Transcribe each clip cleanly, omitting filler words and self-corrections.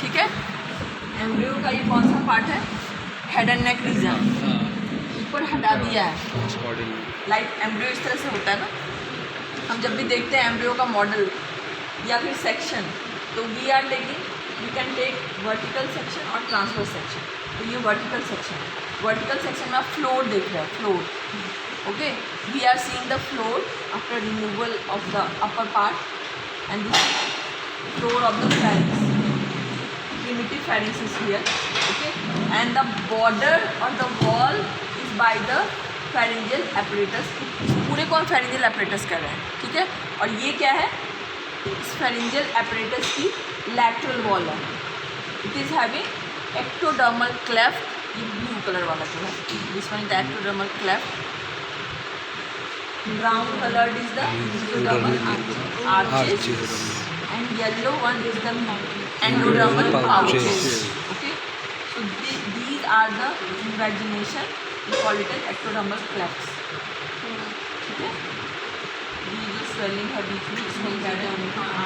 ठीक है। एम्ब्रियो का ये कौन सा पार्ट है? हेड एंड नेक रीजन, ऊपर हटा दिया है। लाइक एम्ब्रियो इस तरह से होता है ना, हम जब भी देखते हैं एम्ब्रियो का मॉडल या फिर सेक्शन, तो we are taking, we can take vertical section और ट्रांसवर्स सेक्शन। तो ये वर्टिकल सेक्शन है। वर्टिकल सेक्शन में आप फ्लोर देख रहे हैं, floor. Okay, we are seeing the floor after removal of the upper part and this floor of the pharynx, primitive pharynx is here, okay, and the border or the wall is by the pharyngeal apparatus। पूरे को हम pharyngeal apparatus कर रहे हैं, ठीक है। और ये क्या है? इस pharyngeal apparatus की lateral wall है। It is having ectodermal cleft, ये blue color वाला जो है, this one is the ectodermal cleft। Brown colored is the mesodermal arches, and yellow one is the endodermal pouches। Okay, so these are the invagination, we call it as ectodermal clefts। ठीक है, ये जो swelling है बीच में इसमें क्या है?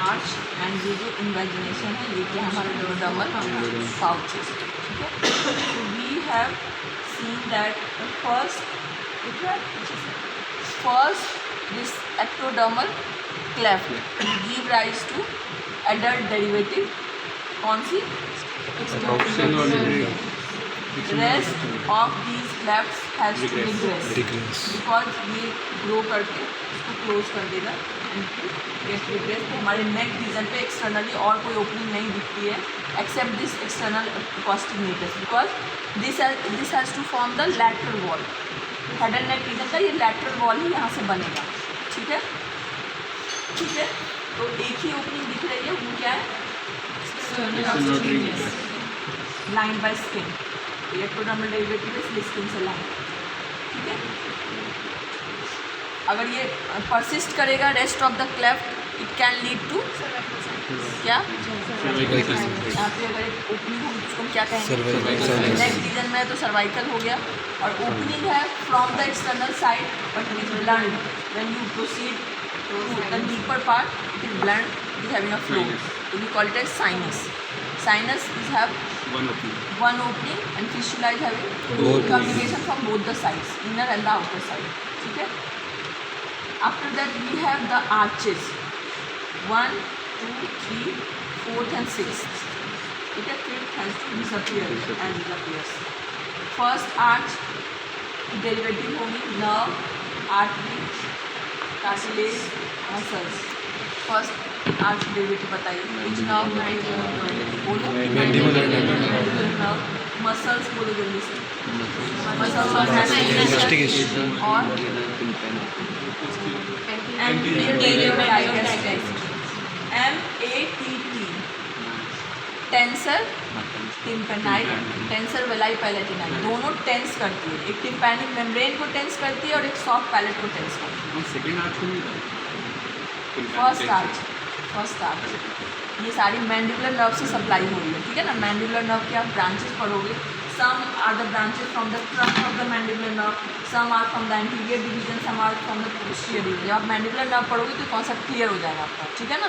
Arch. And ये जो इन्वेजिनेशन है ये क्या है? हमारा endodermal pouches। ठीक है, so we have seen that first this ectodermal cleft give rise to adult derivative। कौन सी? Rest of these clefts has to regress because ये ग्रो करके इसको क्लोज कर देगा एंड गेट रिग्रेस। तो हमारे नेक रीजन पे एक्सटर्नली और कोई ओपनिंग नहीं दिखती है except this external acoustic meatus, because this has to form the lateral wall. Head and neck region का ये लैटरल वॉल ही यहाँ से बनेगा। ठीक है, ठीक है। तो एक ही ओपनिंग दिख रही है, वो क्या है? Line by skin, ectodermal derivative इसलिए स्किन से लाइन। ठीक है, अगर ये परसिस्ट करेगा rest of the cleft, it can lead to क्या? यहाँ पे अगर एक ओपनिंग हो उसको हम क्या कहेंगे? नेक रीजन में तो सर्वाइकल हो गया, और ओपनिंग है from the external side but it is blunt when you proceed to the deeper part, it is blunt, it is having a flow, तो we call it as sinus. Sinus is have one opening and fistula is having communication from both the sides, inner and the outer side। ठीक है, after that we have the arches 1, 2, 3, 4th and 6th। ठीक है, 5th has to disappear as it appears। first arch derivative होगी nerve, artery, cartilage, muscles। first arch derivative बताइए, which nerve? बोलो, mandibular nerve। Muscles बोलो जल्दी से, muscles और mastication और MATT, टेंसर टिम्पेनाई, टेंसर वेलाई पैलेटिनाई, दोनों टेंस करती है। एक टिम्पैनिक मेम्ब्रेन को टेंस करती है और एक सॉफ्ट पैलेट को टेंस करती है। फर्स्ट आर्च ये सारी मैंडिबुलर नर्व से सप्लाई हो रही है। ठीक है ना, मैंडिबुलर नर्व के आप ब्रांचेस पढ़ोगे, some are the branches from the trunk of the mandibular nerve, some are from the anterior division, some are from the posterior division. जब आप मैंडिबुलर नर्व पढ़ोगे तो कॉन्सेप्ट क्लियर हो जाएगा आपका। ठीक है ना,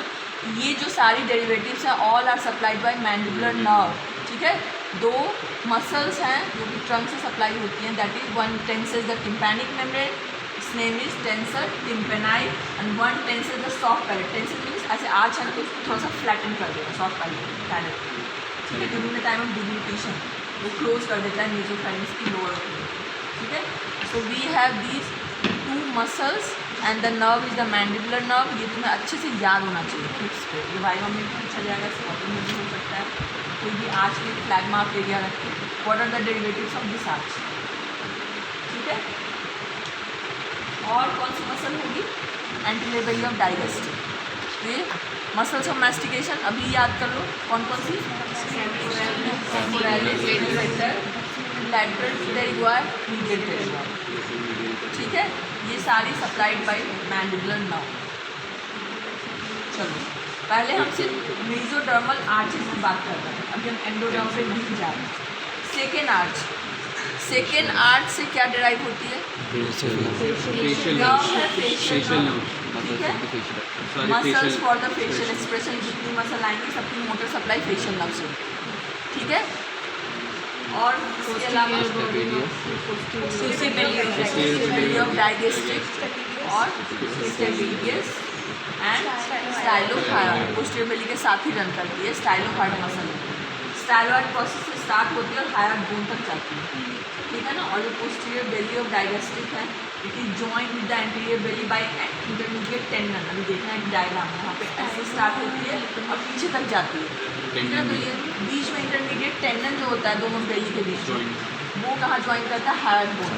ये जो सारी डेरिवेटिव्स हैं all are supplied by mandibular nerve. ठीक है, दो मसल्स हैं जो कि ट्रंक से सप्लाई होती हैं, that is one tenses the tympanic membrane, name is tensor tympani, and one tensor the soft palate. Tensor means ऐसे आर्च है तो उसको थोड़ा सा फ्लैटन कर देगा सॉफ्ट पैलेट। ठीक है, ड्यूरिंग द टाइम ऑफ डिग्लूटेशन वो क्लोज कर देता है मेसोफेरेंक्स की लोअर। ठीक है, so we have these two muscles and the nerve is the mandibular nerve. ये तुम्हें अच्छे से याद होना चाहिए क्लिप्स पे, ये वाइवा में भी पूछा जाएगा, स्पॉटिंग में भी हो सकता है। कोई भी आर्च में फ्लैग मार्क एरिया रख के what are the derivatives of this arch. ठीक है, और कौन सी मसल होगी? Anterior belly of digastric. ये मसल्स ऑफ मैस्टिकेशन अभी याद कर लो, कौन कौन सी? Lateral टेरिगुआर, medial टेरिगुआर। ठीक है, ये सारी सप्लाइड बाय मैंडिबुलर नर्व। चलो, पहले हम सिर्फ मेसोडर्मल आर्चेस की बात कर रहे हैं, अभी हम एंडोडर्म पे नहीं जा रहे हैं। सेकेंड आर्च सेकेंड आर्च से क्या डिराइव होती है? Muscles for the facial expression, जितनी मसल आएंगी सबकी मोटर सप्लाई फेशियल नर्व से, ठीक है। और इसके अलावा डाइगेस्ट्रिक और स्टेबिलियस एंड स्टाइलोहायोइड, पोस्टीरियर बेली के साथ ही रन करती है स्टाइलोहायोइड मसल। स्टाइलोहायोइड प्रोसेस से स्टार्ट होती है और हायोइड बोन तक जाती है, ठीक है ना। और जो पोस्टीरियर बेली ऑफ डाइगेस्ट्रिक है, it is joined with the anterior belly by intermediate tendon. अभी देखना है डायग्राम में, यहाँ पे ऐसे स्टार्ट होती है और पीछे तक जाती है, ठीक है। तो ये बीच में इंटरमीडिएट टेंडन जो होता है दोनों बेली के बीच में, वो कहाँ ज्वाइन करता है? Hyoid bone,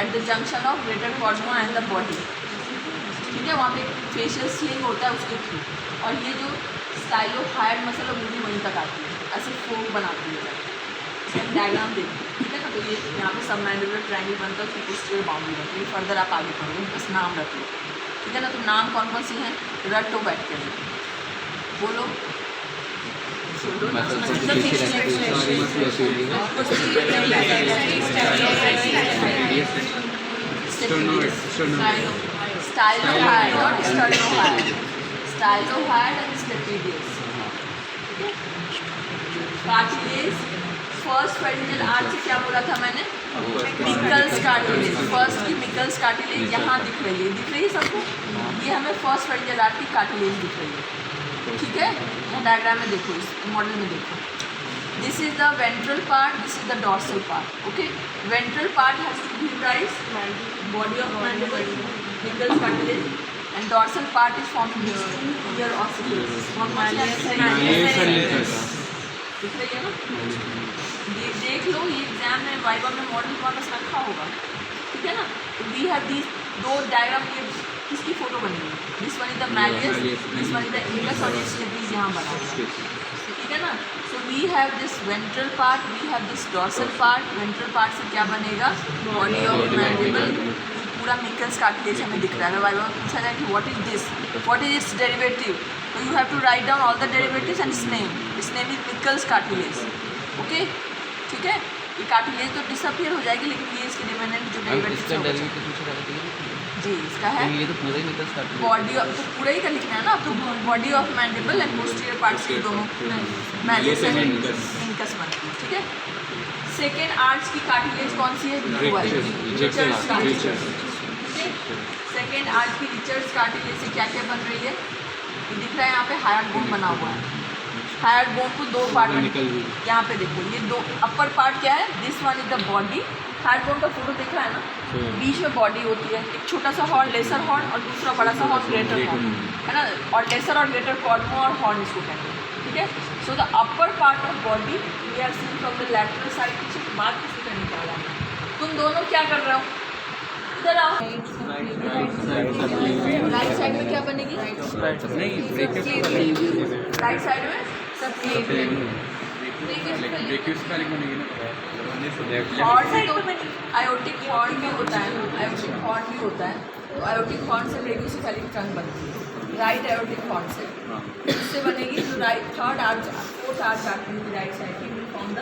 at the junction of greater cornua and the body, ठीक है। वहाँ पे फेशियल स्लिंग होता है उसके थ्रू, और ये जो स्टाइलोहायोइड मसल है वो भी वहीं तक आती है, ऐसे फोक बनाती है। डायग्राम देखिए, ठीक है ना। तो ये यहाँ पे सब मैंडिबुलर ट्रायंगल बनता है, उसकी पोस्टीरियर बाउंड्री बनती है। फर्दर आप आगे पढ़ोगे, बस नाम रख लो, ठीक है ना। तो नाम कौन कौन सी हैं? रटो बैठ के बोलो, स्टाइलोहायोइड और sternohyoid, stylohyoid and stapedius. Cartilage, first pharyngeal arch से क्या बोला था मैंने? मिकल्स कार्टिलेज। फर्स्ट की मिकल्स कार्टिलेज यहाँ दिख रही है, सबको? ये हमें फर्स्ट फेरिंजियल आर्च की कार्टिलेज दिख रही है, ठीक है। डायग्राम में देखो, इस मॉडल में देखो, this is the ventral part, this is the dorsal part, okay. Ventral part has to give rise body of mandible, Meckel's cartilage, and dorsal part is formed from ear ossicles, दिख रही है ना? देख लो, ये exam में viva में model वापस रखा होगा, ठीक है ना। तो वी हैव दीज दो डायग्राम के, किसकी फोटो बनेगी? This one is the malleus, this one is the Ilus, और ये स्टेपीज यहाँ बना हुआ है, ठीक है ना। So we have this ventral part, we have this dorsal part. Ventral part से क्या बनेगा? बॉडी ऑफ मैंडिबल, पूरा मिकल्स कार्टिलेज हमें दिख रहा है। वाइवा में पूछा जाए कि what is this, what is its derivative, तो you have to write down all the derivatives and its name is Meckel's cartilage, okay, ठीक है। ये कार्टिलेज तो डिसअपियर हो जाएगी, लेकिन ये इसके डिपेंडेंट जो डेरिवेटिव्स जी इसका है, ये तो पूरा ही मिकल्स कार्टिलेज, बॉडी तो पूरा ही का लिखना है ना। तो body of mandible and posterior parts के दोनों मैलियस एंड इनकस बनती है, ठीक है। सेकेंड आर्च की कार्टिलेज कौन सी है? रिचर्ड्स कार्टिलेज, सेकेंड आर्च की रिचर्ड्स कार्टिलेज से क्या क्या बन रही है? ये दिख रहा है यहाँ पे हायोइड बोन बना हुआ है। हायोइड बोन को दो पार्ट में, यहाँ पे देखो, ये दो अपर पार्ट क्या है? This one is the body. Hyoid bone का फोटो दिख रहा है ना, बीच में बॉडी होती है, एक छोटा सा हॉर्न लेसर हॉर्न और दूसरा बड़ा सा हॉर्न ग्रेटर हॉर्न, है ना। और लेसर और ग्रेटर कॉर्डमा और हॉर्न इसको कहते हैं, ठीक है। So the upper part of body we are seen from the lateral side, पीछे बात किसी का निकाला है। तुम दोनों क्या कर रहे हो? इधर आओ, राइट साइड में क्या बनेगी? राइट साइड में सब आयोटिक हॉर्न भी होता है, आयोटिक हॉर्न भी होता है। तो आयोटिक हॉर्न से ब्रेकियोसेफेलिक ट्रंक बनती है, राइट आयोटिक हॉर्न से इससे बनेगी। तो right third arch, fourth arch आती है राइट साइड की, फ्रॉम द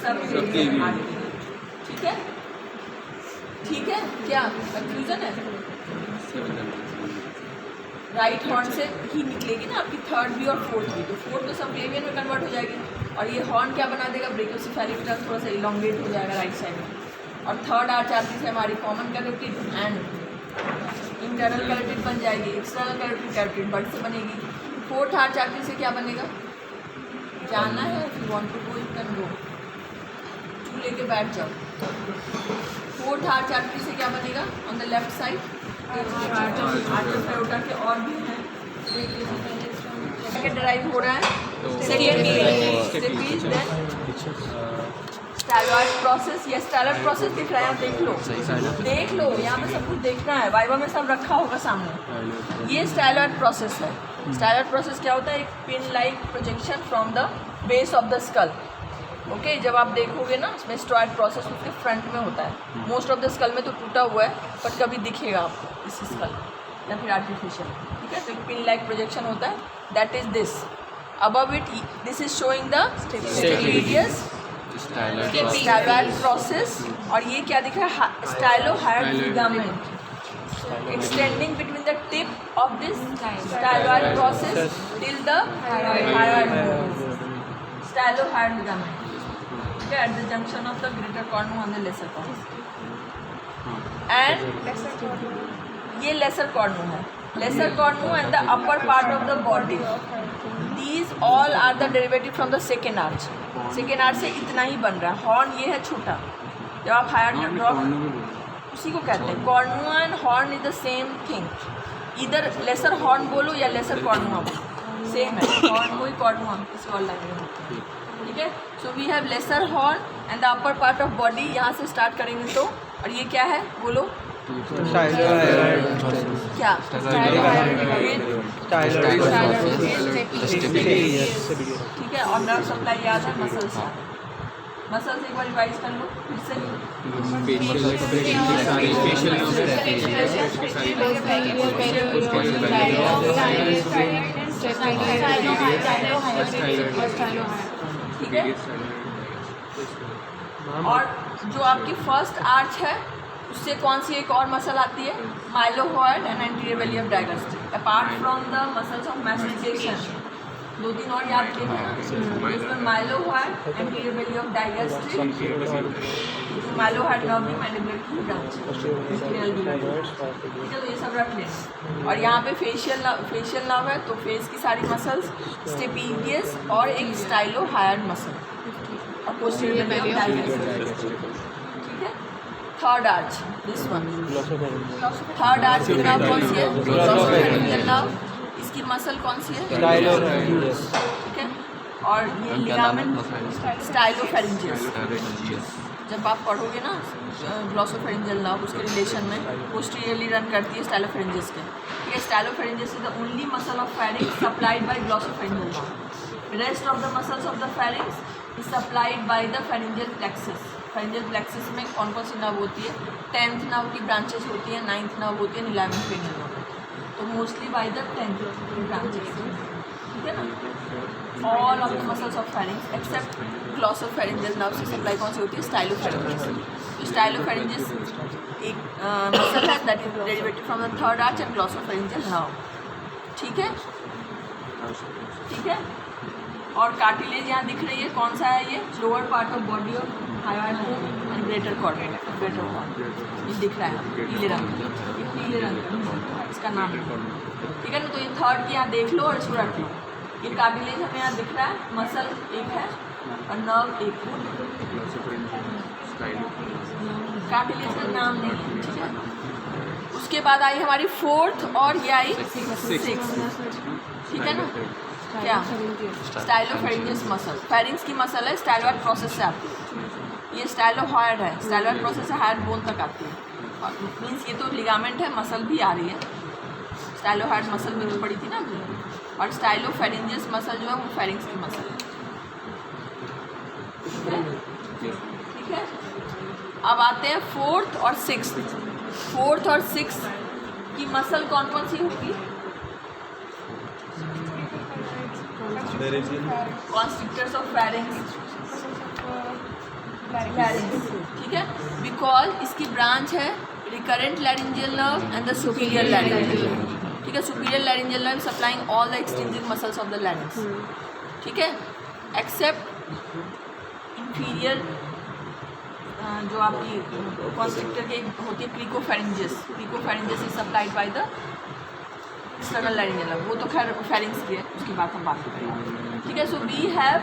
सबक्लेवियन आर्टरी, ठीक है, ठीक है। क्या कंफ्यूजन है? राइट हॉर्न से ही निकलेगी ना आपकी थर्ड भी और फोर्थ भी, तो फोर्थ तो सबक्लेवियन में कन्वर्ट हो जाएगी, और ये हॉर्न क्या बना देगा? ब्रेकियोसेफेलिक ट्रंक थोड़ा सा इलोंगेट हो जाएगा राइट साइड में। और थर्ड आर्च आती है हमारी common carotid and internal carotid बन जाएगी, एक्सटर्नल कैरोटिड कैरोटिड बड से बनेगी। फोर्थ आर्च आती से क्या बनेगा? जाना है, if you want to go you can go, टू लेके बैठ जाओ। फोर्थ आर्च आर्टरी से क्या बनेगा? On the left side arch of aorta के और भी हैं, डिराइव हो रहा है। सेकेंड स्टाइलॉइड प्रोसेस, ये स्टाइलॉइड प्रोसेस दिख रहा है, देख लो, देख लो, यहाँ पे सब कुछ देखना है, वाइवा में सब रखा होगा सामने। ये स्टाइलॉइड प्रोसेस है। स्टाइलॉइड प्रोसेस क्या होता है? एक pin like projection from the base of the skull, okay. जब आप देखोगे ना इसमें स्टाइलॉइड प्रोसेस उसके फ्रंट में होता है। मोस्ट ऑफ द स्कल में तो टूटा हुआ है, बट कभी दिखेगा आपको इस स्कल या फिर आर्टिफिशियल, ठीक है। तो एक पिन लाइक प्रोजेक्शन होता है, that is this. above it, this is showing the stapedius, styloid process, और ये क्या दिख रहा है, स्टाइलोहायड ligament extending between the tip of this styloid process till the hyoid bone. Stylohyoid ligament. Okay, at the junction of the greater cornu and the lesser cornu. And ये lesser cornu है. Lesser cornu and the upper part of the body. These all are the derivative from the second arch. Second arch से इतना ही बन रहा है. Horn ये है छोटा. जब आप hyoid ड्रॉप उसी को कहते हैं. कॉर्नुआ and horn is the same thing. इधर लेसर हॉर्न बोलो या लेसर कॉर्नुआ बोलो, सेम है. हॉर्न को ही कॉर्नुआ किसी और लैंग्वेज में. ठीक है. So we have lesser horn and the upper part of body. यहाँ से स्टार्ट करेंगे तो, और ये क्या है बोलो, क्या ठीक है. और नर्व सप्लाई याद है, मसल्स. मसल्स एक बार रिवाइज कर लो फिर से. ठीक है. और जो आपकी फर्स्ट आर्च है उससे कौन सी एक और मसल आती है, mylohyoid and anterior belly of digastric. Apart from the muscles of mastication, दो तीन और याद किए. इसमें mylohyoid, anterior belly of digastric, mylohyoid nerve की मैंडिबुलर की ब्रांच. ठीक है, तो ये सब रख लें. और यहाँ पे फेशियल नर्व है, तो फेस की सारी मसल्स, स्टेपिडियस और एक स्टाइलोहायड मसल, और पोस्टीरियर वेली ऑफ डायगस्ट्रिक. ठीक है. Third arch, this one. Third arch की नर्व कौन सी है, ग्लॉसोफेरिंजियल नर्व. इसकी मसल कौन सी है, ठीक है. और ये लिगामेंट स्टाइलोफेरिंजियस. जब आप पढ़ोगे ना ग्लॉसोफेरिंजियल नर्व, उसके रिलेशन में पोस्टीरियरली रन करती है स्टाइलोफेरिंजियस के. ठीक है. Stylopharyngeus is the only muscle of pharynx supplied by glossopharyngeal nerve. Rest of the muscles of the pharynx is supplied by the pharyngeal plexus. Pharyngeal plexus में कौन कौन सी नर्व होती है, 10th नर्व की ब्रांचेस होती है, 9th नर्व होती है, 11th फेरिंजियल नर्व. तो mostly by the 10th branches. ठीक है ना. All of the muscles of pharynx except glossopharyngeal nerve से सप्लाई कौन सी होती है, स्टाइलोफेरिंजियस. तो स्टाइलोफेरिंजियस एक मसल है that is derivated from the third arch and glossopharyngeal nerve. ठीक है. ठीक है. और कार्टिलेज यहाँ दिख रही है, कौन सा है ये, lower part of body of hide and greater corn. ये दिख रहा है पीले रंग का, इसका नाम है. ठीक है ना. तो ये थर्ड की यहाँ देख लो और इसको रख लो. ये कार्टिलेज हमें यहाँ दिख रहा है, मसल एक है और नर्व एक. कार्टिलेज का नाम नहीं है. ठीक है. उसके बाद आई हमारी फोर्थ और ये आई सिक्स. ठीक है ना. क्या, स्टाइलोफेरिंजियस मसल. फेरिंग्स की मसल है, स्टाइलोइड प्रोसेस से आती है. ये स्टाइलोहॉयड है, स्टाइलोइड प्रोसेस से हायड बोन तक आती है. मीन्स ये तो लिगामेंट है, मसल भी आ रही है. स्टाइलोहॉयड मसल में जो पड़ी थी ना अभी. और स्टाइलोफेरिंजियस मसल जो है वो फेरिंग्स की मसल है. ठीक है. अब आते हैं फोर्थ और सिक्स. फोर्थ और सिक्स की मसल कौन कौन सी होगी, कॉन्स्ट्रिक्टर्स ऑफ फेरिंग्स. ठीक है. बिकॉज इसकी ब्रांच है recurrent laryngeal nerve and the superior laryngeal nerve. ठीक है. Superior laryngeal nerve supplying all the extrinsic muscles of the larynx. ठीक है. एक्सेप्ट इंफीरियर जो आपकी कॉन्स्ट्रिक्टर के होती है cricopharyngeus. Cricopharyngeus is supplied by the external laryngeal nerve. वो तो खैर फेरिंग्स की है, उसकी बात हम बात करेंगे. ठीक है. So we have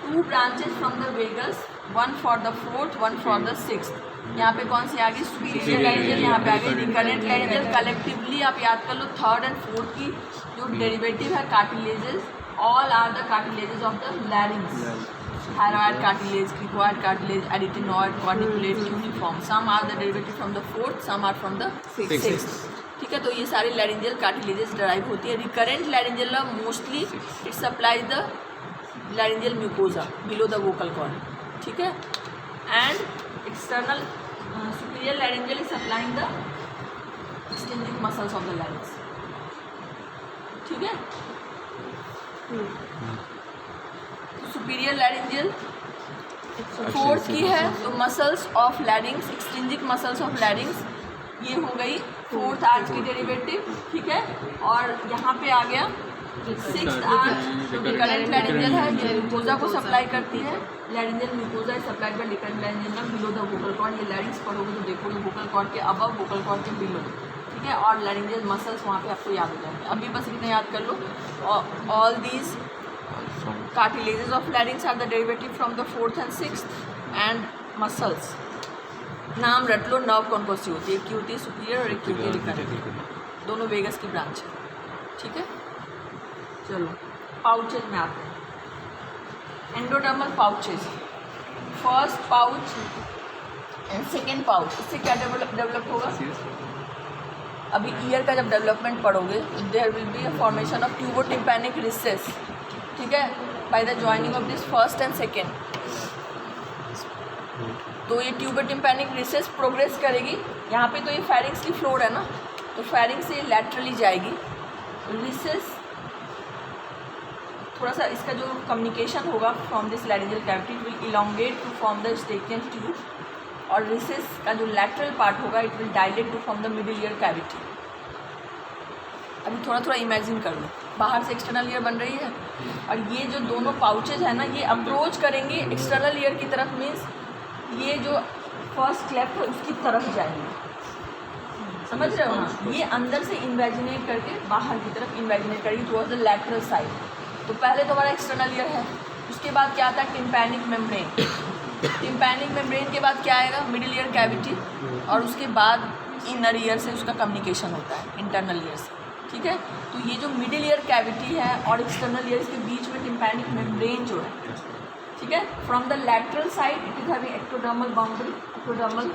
2 branches from the vagus, one for the fourth, one for the sixth. यहाँ पे कौन सी आ गई, सुपीरियर लैरिंजियल. यहाँ पे आ गई रिकरेंट लैरिंजियल. कलेक्टिवली आप याद कर लो, थर्ड एंड फोर्थ की जो डेरिवेटिव है cartilages, all are the cartilages of the larynx. Thyroid cartilage, cricoid cartilage, arytenoid, corniculate, cuneiform. Some are the derivative from the fourth, some are from the sixth. ठीक है. तो ये सारी laryngeal cartilages derive होती है. Recurrent laryngeal mostly it supplies the laryngeal mucosa below the vocal cord. ठीक है. And external superior laryngeal is supplying the extensive muscles of the larynx. ठीक है. सुपीरियर लैरिंजियल फोर्थ की है तो muscles of larynx, extrinsic muscles of larynx, ये हो गई फोर्थ आर्च की डेरिवेटिव, ठीक है। और यहाँ पे आ गया सिक्स्थ आर्च जो कि करंट लैरिंजियल है, ये म्यूकोजा को सप्लाई करती है। Laryngeal mucosa is supplied by recurrent laryngeal below the vocal cord. ये लैरिंग्स पढ़ोगे तो देखोगे वोकल कॉर्ड के अबव, वोकल कॉर्ड के बिलो, ठीक है। और लैरिंजियल मसल्स वहाँ पे आपको याद हो जाएंगे। अभी बस इतना याद कर लो। All these cartilages of larynx are the derivative from the fourth and sixth and muscles। नाम रट लो, नर्व कौन कौन सी होती है, एक की होती है सुपीरियर और एक की होती है रिकरेंट, दोनों वेगस की ब्रांच है, ठीक है। चलो पाउचेज में आते हैं। Endodermal pouches, first pouch and second pouch, इससे क्या डेवलप होगा? अभी ईयर का जब डेवलपमेंट पढ़ोगे there will be a formation of tubotympanic recess, ठीक है, by the joining of this first and second. तो ये ट्यूबोटिम्पैनिक रिसेस प्रोग्रेस करेगी। यहाँ पे तो ये फेरिंक्स की फ्लोर है ना, तो फेरिंक्स से लैटरली जाएगी रिसेस। थोड़ा सा इसका जो कम्युनिकेशन होगा from this laryngeal cavity it will elongate to form the Eustachian tube, और रिसेस का जो लैटरल पार्ट होगा it will dilate to form the middle ear cavity. अभी थोड़ा इमेजिन कर लो, बाहर से एक्सटर्नल ईयर बन रही है और ये जो दोनों पाउचेज है ना ये अप्रोच करेंगे एक्सटर्नल ईयर की तरफ, मीन्स ये जो फर्स्ट क्लेफ्ट है उसकी तरफ जाएंगे, समझ रहे हो ना। ये अंदर से इन्वेजिनेट करके बाहर की तरफ इन्वेजिनेट करेगी टुवर्ड्स द लैटरल साइड। तो पहले तो हमारा एक्सटर्नल ईयर है, उसके बाद क्या आता है टिम्पैनिक मेम्ब्रेन। टिम्पैनिक मेम्ब्रेन के बाद क्या आएगा मिडिल ईयर कैविटी, और उसके बाद इनर ईयर से उसका कम्युनिकेशन होता है इंटरनल ईयर से, ठीक है। तो ये जो मिडिल ईयर कैविटी है और एक्सटर्नल ईयर के बीच में टिम्पैनिक मेम्ब्रेन जो है, ठीक है, from the lateral side it is having ectodermal boundary, ectodermal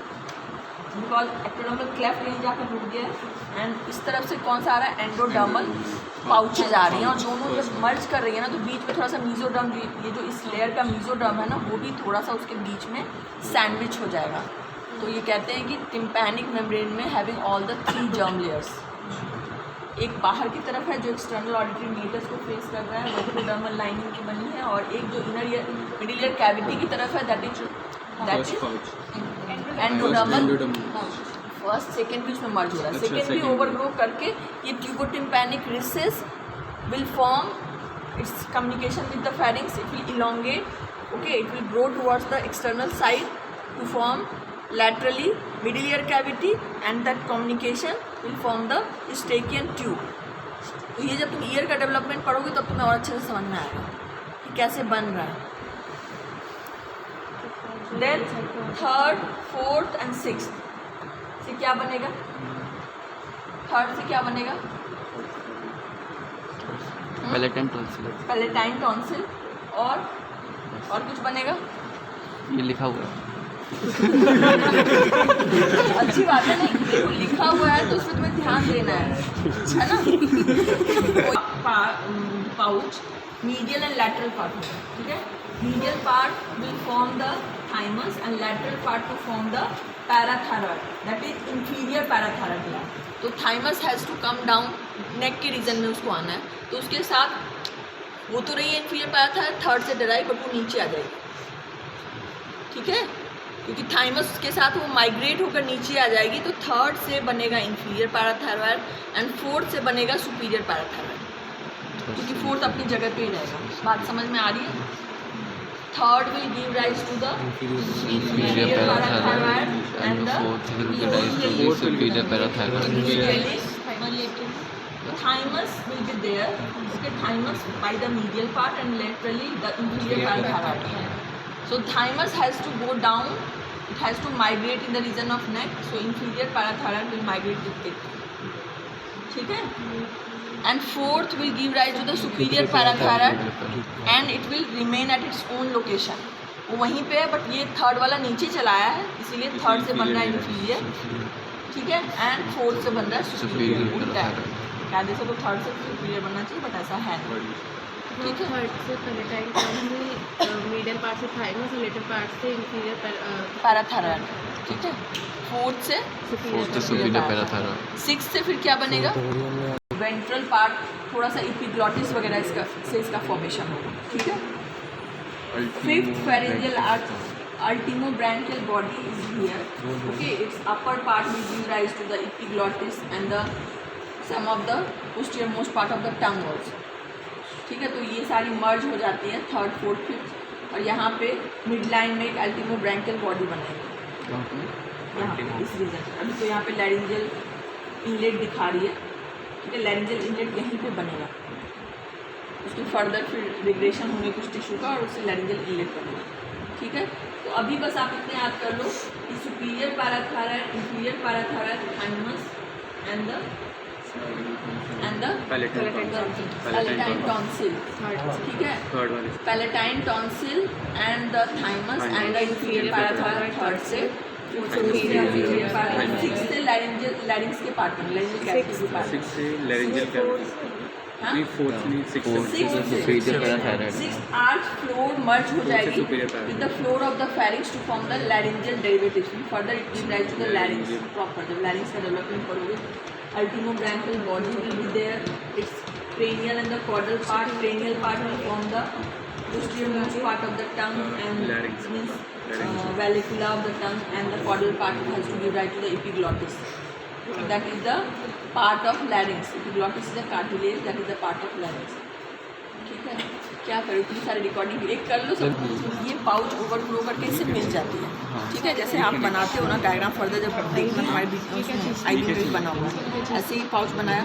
because ectodermal cleft यहीं जाकर रुक गया है। एंड इस तरफ से कौन सा आ रहा है एंडोडर्मल पाउचेज आ रही हैं, और दोनों जब मर्ज कर रही है ना तो बीच में थोड़ा सा मीजोडर्म, ये जो इस लेयर का मीजोडर्म है ना वो भी थोड़ा सा उसके बीच में सैंडविच हो जाएगा। तो ये कहते हैं कि टिम्पैनिक मेम्ब्रेन में having all the 3 germ layers, एक बाहर की तरफ है जो एक्सटर्नल ऑडिटरी मीटर्स को फेस कर रहा है, वो एक्टोडर्मल लाइनिंग की बनी है, और एक जो inner ear middle ear cavity की तरफ है that is endodermal. First second भी उसमें मर्ज हो रहा है, सेकेंड भी ओवरग्रो करके ये tubotympanic recess will form its communication with the pharynx, it will elongate, okay, it will grow towards the external side to form laterally middle ear cavity and that communication will form the Eustachian tube। तो ये जब तुम year का development पढ़ोगे तब तुम्हें और अच्छे से समझ में आएगा कि कैसे बन रहा है। Then third, fourth and sixth से क्या बनेगा? थर्ड से क्या बनेगा? पैलेटाइन टॉन्सिल, और कुछ बनेगा? ये लिखा हुआ है अच्छी बात है, नहीं देखो लिखा हुआ है तो उसमें तुम्हें ध्यान देना है ना। Pouch medial and lateral part होगा, ठीक है। Medial part will form the thymus and lateral part to form the parathyroid, that is inferior parathyroid gland. तो thymus has to come down, neck के रीजन में उसको आना है, तो उसके साथ वो तो रही है इंफीरियर पैराथायरॉइड, थर्ड से डराई, बट वो नीचे आ जाएगी, ठीक है, क्योंकि थाइमस के साथ वो माइग्रेट होकर नीचे आ जाएगी। तो थर्ड से बनेगा इंफीरियर पैराथायरॉइड एंड फोर्थ से बनेगा सुपीरियर पैराथायरॉइड, क्योंकि फोर्थ अपनी जगह पे ही रहेगा। बात समझ में आ रही है? Third will give rise to the inferior parathyroid and the fourth will give rise to the superior parathyroid. Thymus will be there, okay, thymus by the medial part and laterally the inferior parathyroid. So thymus has to go down, it has to migrate in the region of neck, so inferior parathyroid will migrate with it, ठीक है। And fourth will give rise to the superior parathyroid and it will remain at its own location, वो वहीं पे है, but ये third वाला नीचे चलाया है इसीलिए थर्ड से बन रहा है इंफीरियर, ठीक है, एंड फोर्थ से बन रहा है सुपीरियर। क्या देखो तो थर्ड से सुपीरियर बनना चाहिए, बट ऐसा है ठीक है। थर्ड से पैलेटाइन टॉन्सिल, मिडिल पार्ट से थाइमस और लेटर पार्ट से इंफीरियर पैराथायरॉइड, ठीक है, फोर्थ से सुपीरियर पैराथायरॉइड। सिक्स से फिर क्या बनेगा? वेंट्रल पार्ट, थोड़ा सा एपिग्लॉटिस वगैरह इसका फॉर्मेशन होगा, ठीक है। Fifth pharyngeal arch ultimobranchial body is here. Okay, its upper part will give rise to the epiglottis and the some of the posterior most part of the tongue also. ठीक है, तो ये सारी मर्ज हो जाती है 3rd, 4th, 5th और यहाँ पे मिड लाइन में एक अल्टीमोब्रैंकियल बॉडी बनेगी यहाँ पे इस रीजन। अभी तो यहाँ पे लैरिंजियल इनलेट दिखा रही है, ठीक है, लैरिंजियल इनलेट यहीं पे बनेगा, उसके फर्दर फिर रिग्रेशन होंगे कुछ टिश्यू का और उससे लैरिंजियल इनलेट बनेगा। ठीक है, तो अभी बस आप इतने याद कर लो कि superior parathyroid, inferior parathyroid, thymus and the palatine tonsil. ठीक है, palatine tonsil and the thymus and the inferior parathyroid third से, सिक्स से लैरिंक्स के पार्ट में, लैरिंजियल कैविटी के पार्ट, सिक्स से लैरिंजियल कैविटी, नहीं फोर्थ नहीं, सिक्स आर्च फ्लोर मर्ज हो जाएगी with the floor of the pharynx to form the laryngeal derivatives. Further it gives rise to the larynx proper. जब larynx का development करोगे, ultimobranchial body will be there, its cranial and the caudal part. Cranial part will form the posterior most part of the tongue and larynx, means vallecula of the tongue, and the caudal part has to give rise to the epiglottis. That is the part of larynx. Epiglottis is the cartilage, that is the part of larynx. ठीक है, क्या करो, इतनी सारी recording एक कर लो सब। ये पाउच ओवरफ्लो करके इससे मिल जाती है। ठीक है, जैसे आप बनाते हो ना डायग्राम, फर्दर जब देखना हमारे बीच आई में बना हुआ है, ऐसे ही पाउच बनाया,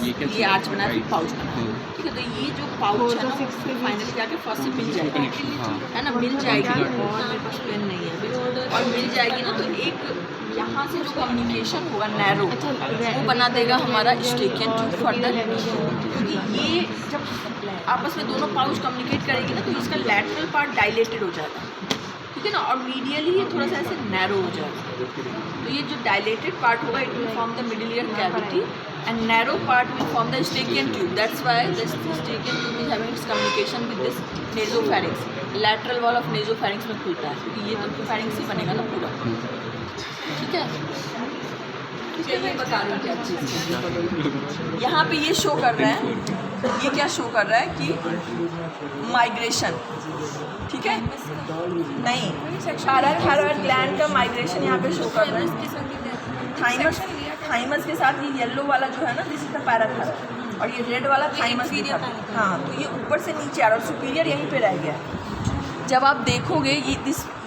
ये आर्च बनाया, फिर पाउच बनाया। ठीक है, तो ये जो पाउच है ना फिर फाइनली जाके फर्स्ट से मिल जाएगी, है ना, मिल जाएगी। और मेरे पास पेन नहीं है, और मिल जाएगी ना, तो एक यहाँ से जो कम्युनिकेशन होगा नैरो, वो बना देगा हमारा स्टेकियन ट्यूब फर्दर। क्योंकि ये जब आपस में दोनों पाउच कम्युनिकेट करेगी ना, तो इसका लैटरल पार्ट डायलेटेड हो जाएगा, ठीक है ना, और मीडियली ये थोड़ा सा ऐसे नैरो हो जाएगा। तो ये जो डायलेटेड पार्ट होगा, it will form the middle ear cavity, and narrow part will form the Eustachian tube. That's why the Eustachian tube is having its communication with this nasopharynx. Lateral wall of nasopharynx में खुलता है, क्योंकि ये तो pharynx ही बनेगा ना पूरा। ठीक है, ठीक है, ये बता रही हूँ क्या चीज़। यहाँ पे ये शो कर रहा है, ये क्या शो कर रहा है कि माइग्रेशन, ठीक है, नहीं, पैराथायरॉइड ग्लैंड का माइग्रेशन यहाँ पे शो कर रहा है। थाइमस के साथ ये येलो वाला जो है ना, दिस इज द पैराथायरॉइड, और ये रेड वाला थाइमस। हाँ, तो ये ऊपर से नीचे आ रहा है, और सुपीरियर यहीं पे रह गया है। जब आप देखोगे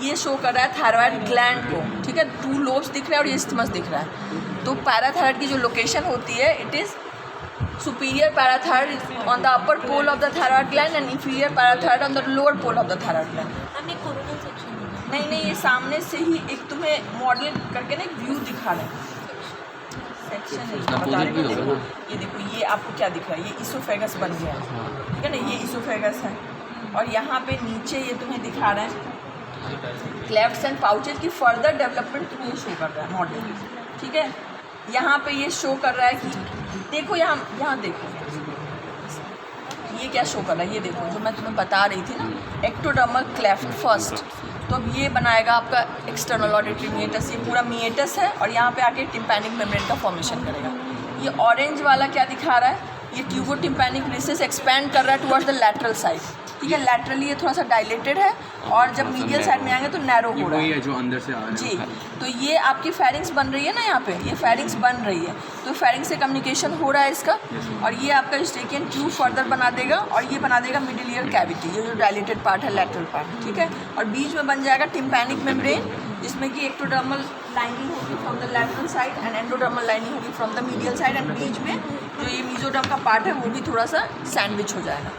ये शो कर रहा है थायराइड ग्लैंड को, ठीक है, 2 लोब्स दिख रहा है और ये स्टिमस दिख रहा है। तो पैराथायराइड की जो लोकेशन होती है, it is superior parathyroid on the upper pole of the thyroid gland and inferior parathyroid on the lower pole of the thyroid gland. नहीं, ये सामने से ही एक तुम्हें मॉडल करके ना एक व्यू दिखा रहा है, सेक्शन बता रहे हैं। ये देखो, ये आपको क्या दिख रहा है, ये इसोफेगस बन गया है, ठीक है ना, ये इसोफेगस है, और यहाँ पे नीचे ये तुम्हें दिखा रहा है क्लेफ्ट्स एंड पाउचेज की फर्दर डेवलपमेंट तुम्हें ये शो कर रहा है मॉडल। ठीक है, यहाँ पे ये शो कर रहा है कि देखो, यहाँ देखो, ये क्या शो कर रहा है, ये देखो जो मैं तुम्हें बता रही थी ना, एक्टोडर्मल क्लेफ्ट फर्स्ट। तो अब ये बनाएगा आपका एक्सटर्नल ऑडिटरी मिएटस, ये पूरा मिएटस है, और यहाँ पे आके टिम्पैनिक मेम्ब्रेन का फॉर्मेशन करेगा। ये ऑरेंज वाला क्या दिखा रहा है, ये ट्यूबोटिम्पैनिक रिसेस एक्सपैंड कर रहा है टुवर्ड्स द लैटरल साइड। ठीक है, लैटरली ये थोड़ा सा डायलेटेड है, और जब मीडियल साइड में आएंगे तो नैरो हो रहा है, जो अंदर से आ रहा है। जी, तो ये आपकी फेरिंग्स बन रही है ना, यहाँ पे ये फेरिंग्स बन रही है, तो फेरिंग्स से कम्युनिकेशन हो रहा है इसका, और ये आपका स्टेकियन ट्यूब फर्दर बना देगा, और ये बना देगा मिडिल ईयर कैविटी, ये जो डायलेटेड पार्ट है, लैटरल पार्ट। ठीक है, और बीच में बन जाएगा टिम्पैनिक मेम्ब्रेन, जिसमें कि एक्टोडर्मल लाइनिंग होगी from the lateral side and endodermal lining होगी from the medial side, and बीच में जो ये मीजोडर्म का पार्ट है वो भी थोड़ा सा सैंडविच हो जाएगा।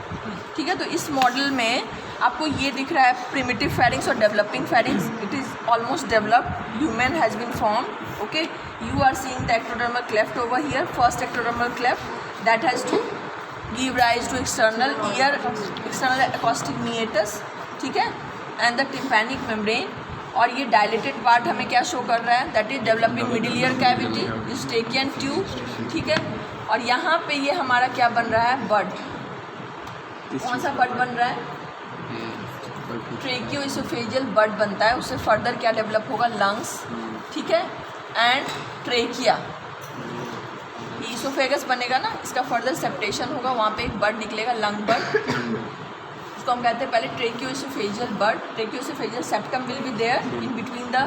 ठीक है, तो इस मॉडल में आपको ये दिख रहा है प्रिमिटिव फेरिंग्स और developing pharynx. It is almost developed, human has been formed. Okay, you are seeing the ectodermal cleft over here, first ectodermal cleft that has to give rise to external ear, external acoustic meatus, ठीक है, and the tympanic membrane. और ये dilated part हमें क्या show कर रहा है, that is developing middle ear cavity, Eustachian tube. ठीक है, और यहाँ पे ये हमारा क्या बन रहा है, बड। कौन सा बड बन रहा है, ट्रेकियोइसोफेजियल बड बनता है। उससे फर्दर क्या डेवलप होगा, लंग्स, ठीक है, एंड ट्रेकिया। इसोफेगस बनेगा ना, इसका फर्दर सेप्टेशन होगा, वहाँ पे एक बड निकलेगा, लंग बड। उसको हम कहते हैं पहले tracheoesophageal bud. Tracheoesophageal septum will be there in between the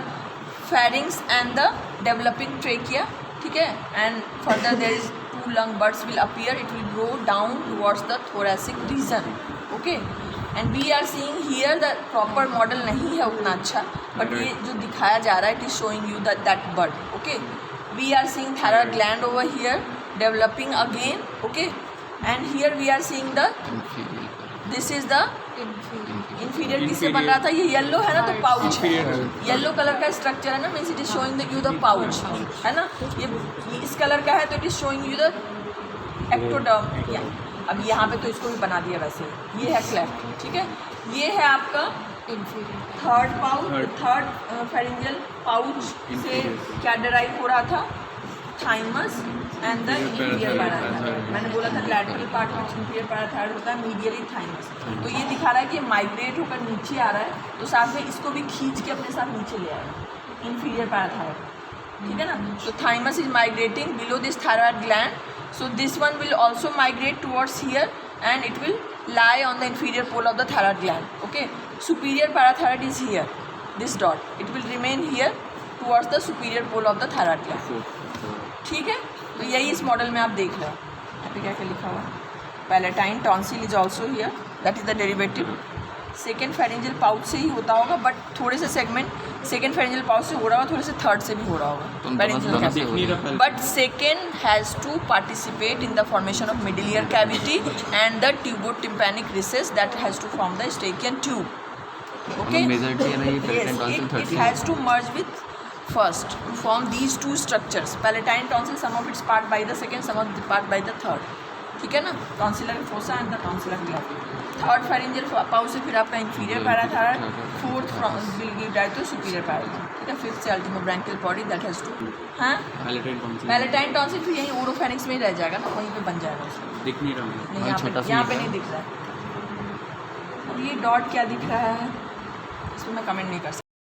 pharynx and the developing trachea. ठीक है. And further there is 2 lung buds will appear. It will grow down towards the thoracic region. Okay. And we are seeing here the proper model नहीं है उतना अच्छा, but ये जो दिखाया जा रहा है, it is showing you that bud. Okay. We are seeing thyroid gland over here developing again. Okay. And here we are seeing the this is the inferior. किससे बन रहा था ये? येलो है ना, तो पाउच है. येलो कलर का स्ट्रक्चर है ना, means it is showing you the pouch है ना. ये इस कलर का है तो it is showing you the ectoderm. अब यहाँ पे तो इसको भी बना दिया वैसे. ये है क्लेफ्ट. ठीक है. ये है आपका third pouch. Third pharyngeal pouch से क्या डराइव हो रहा था? Thymus and the inferior parathyroid. मैंने बोला था लैटरल पार्ट में इंफीरियर पैराथायरॉइड होता है, मीडियली थाइमस. तो ये दिखा रहा है कि माइग्रेट होकर नीचे आ रहा है, तो साथ में इसको भी खींच के अपने साथ नीचे ले आएगा, इंफीरियर पैराथायरॉइड. ठीक है ना. तो thymus is migrating below this thyroid gland. So this one will also migrate towards here and it will lie on the inferior pole of the thyroid gland. Okay. Superior parathyroid is here, this dot. It will remain here towards the superior pole of the thyroid gland. ठीक है. तो यही इस model में आप देख रहे हो. यहाँ पे क्या क्या लिखा हुआ है? Palatine tonsil is also here, that is the derivative. Second pharyngeal pouch से ही होता होगा, बट थोड़े से सेगमेंट सेकेंड फेरेंजियल पाउच से हो रहा होगा, थोड़े से थर्ड से भी हो रहा होगा. But second has to participate in the formation of middle ear cavity and the tubotympanic recess that has to form the Eustachian tube. Okay. It has to merge with first to form these two structures. Palatine tonsil, some of it's part by the second, some of the part by the third. ठीक है ना. Tonsillar fossa and the tonsillar cleft. Third pharyngeal pouch से फिर आपका inferior parathyroid. Fourth will give right to superior parathyroid. ठीक है. Fifth से ultimobranchial body that has to. हाँ, पैलेटाइन टॉन्सिल फिर यहीं ओरोफेरिंक्स में ही रह जाएगा ना, वहीं पे बन जाएगा उसमें. दिख नहीं रहा. यहाँ पे नहीं दिख रहा है. ये डॉट क्या दिख रहा है इसमें मैं कमेंट नहीं कर सकता.